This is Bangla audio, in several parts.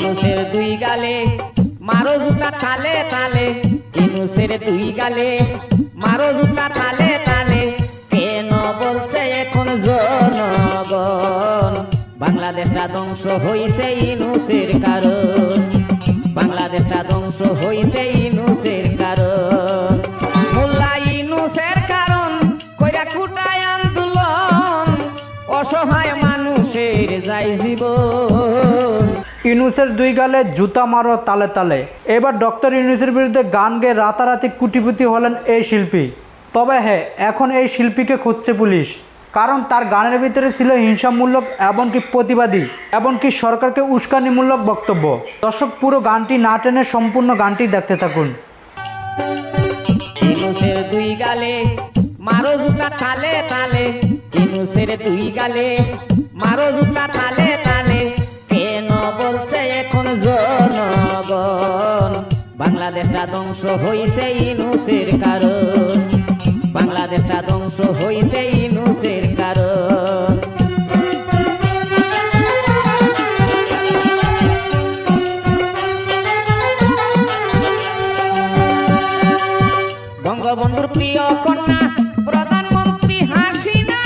ইনুসের দুই গালে মারো জুতা তালে তালে, ইনুসের দুই গালে মারো জুতা তালে তালে। কেন বলছে এখন জনগণ বাংলাদেশটা ধ্বংস হইছে ইনুসের কারণ, বাংলাদেশটা ধ্বংস হইছে ইনুসের কারণ। মোল্লা ইনুসের কারণ কইরা কুটায় আন্দোলন, অসহায় মানুষের যাই জীবন। ইউনূসের দুই গালে জুতা মারো তালে তালে। এবার ডক্টর ইউনূসের বিরুদ্ধে গান গেয়ে রাতারাতি কোটিপতি হলেন এই শিল্পী। তবে হ্যাঁ, এখন এই শিল্পীকে খুঁজছে পুলিশ, কারণ তার গানের ভিতরে ছিল হিংসামূলক এমনকি প্রতিবাদী এমনকি সরকারকে উস্কানিমূলক বক্তব্য। দর্শক, পুরো গানটি না টেনে সম্পূর্ণ গানটি দেখতে থাকুন। ইনুসের দুই গালে মারো জুতা তালে তালে, ইনুসের দুই গালে মারো জুতা তালে তালে। কেন বলছে এখন জনগণ বাংলাদেশটা ধ্বংস হইছে ইনুসের কারণ, বাংলাদেশটা ধ্বংস হইছে ইনুসের কারণ। বঙ্গবন্ধুর প্রিয় কন্যা প্রধানমন্ত্রী হাসিনা,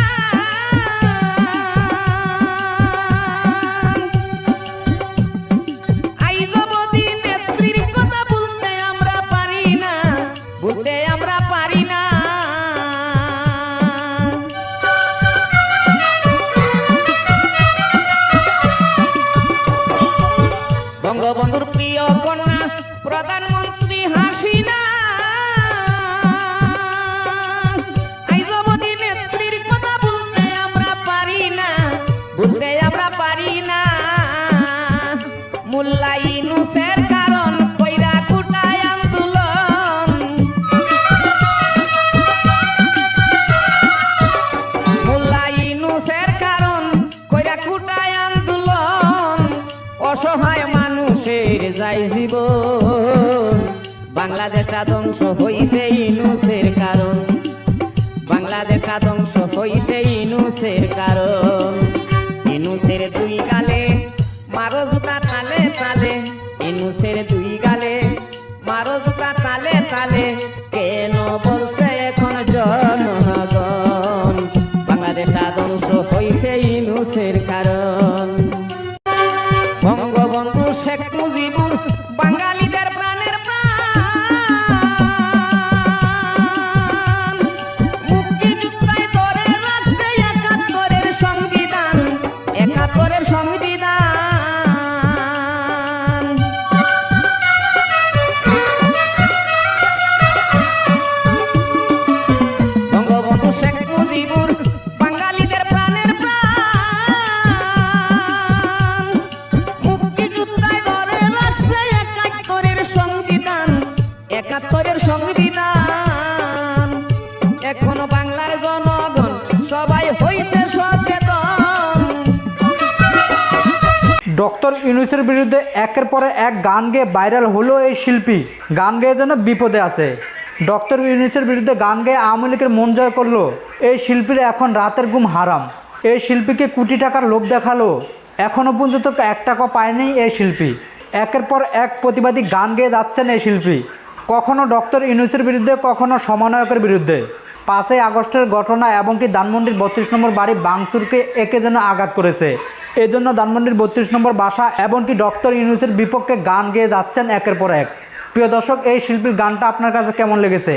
আইজবতী নেত্রীর কথা বলতে আমরা পারি না, বলতে আমরা পারি না। বঙ্গবন্ধুর প্রিয় কন্যা প্রধানমন্ত্রী হাসিনা, আইজবতী নেত্রীর কথা বলতে আমরা পারি না, বলতে আমরা পারি না। মোল্লা ইনুসের কারণ কইরা কুটায় আন্দোলন, মোল্লা ইনুসের কারণ কইরা কুটায় আন্দোলন, অসহায় মানুষের যাই জীবন। বাংলাদেশটা ধ্বংস হইছে ইনুসের কারণ, বাংলাদেশটা ধ্বংস হইছে ইনুসের কারণ। ইনুসের দুই গালে মারো জুতা তালে তালে, ইনুসের দুই গালে মারো জুতা তালে তালে। কেন বলছে এখন জনগণ বাংলাদেশটা ধ্বংস হইছে ইনুসের কারণ। বঙ্গবন্ধু শেখ মুজিবুর বাঙালিদের প্রাণের প্রাণ, মুক্তিযুদ্ধে ধরে রাখতে একাত্তরের সংবিধান, একাত্তরের সংবিধান। বঙ্গবন্ধু শেখ মুজিবুর বাঙালিদের প্রাণের প্রাণ, মুক্তিযুদ্ধে ধরে রাখছে একাত্তরের সংবিধান, একাত্তরের সংবিধান। এখনো বাংলার জনগণ সবাই হইছে সচেতন। ডক্টর ইউনূসের বিরুদ্ধে একের পরে এক গান গেয়ে ভাইরাল হলো এই শিল্পী। গান গেয়ে যেন বিপদে আছে। ডক্টর ইউনূসের বিরুদ্ধে গান গেয়ে আওয়ামী লীগের মন জয় করলো এই শিল্পীর এখন রাতের ঘুম হারাম। এই শিল্পীকে কোটি টাকার লোভ দেখালো, এখনও পর্যন্ত 1 টাকা পায়নি এই শিল্পী। একের পর এক প্রতিবাদী গান গেয়ে যাচ্ছেন এই শিল্পী, কখনো ডক্টর ইউনূসের বিরুদ্ধে, কখনো সমন্বয়কের বিরুদ্ধে। 5ই আগস্টের ঘটনা এমনকি ধানমন্ডির 32 নম্বর বাড়ি ভাঙচুরকে একে যেন আঘাত করেছে। এজন্য ধানমন্ডির 32 নম্বর বাসা এমনকি ডক্টর ইউনূসের বিপক্ষে গান গেয়ে যাচ্ছেন একের পর এক। প্রিয় দর্শক, এই শিল্পীর গানটা আপনার কাছে কেমন লেগেছে?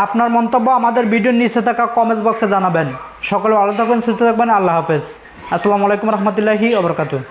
আপনার মন্তব্য আমাদের ভিডিওর নিচে থাকা কমেন্টস বক্সে জানাবেন। সকলে ভালো থাকবেন, সুস্থ থাকবেন। আল্লাহ হাফেজ। আসসালামু আলাইকুম রহমতুল্লাহি ওয়া বারাকাতুহু।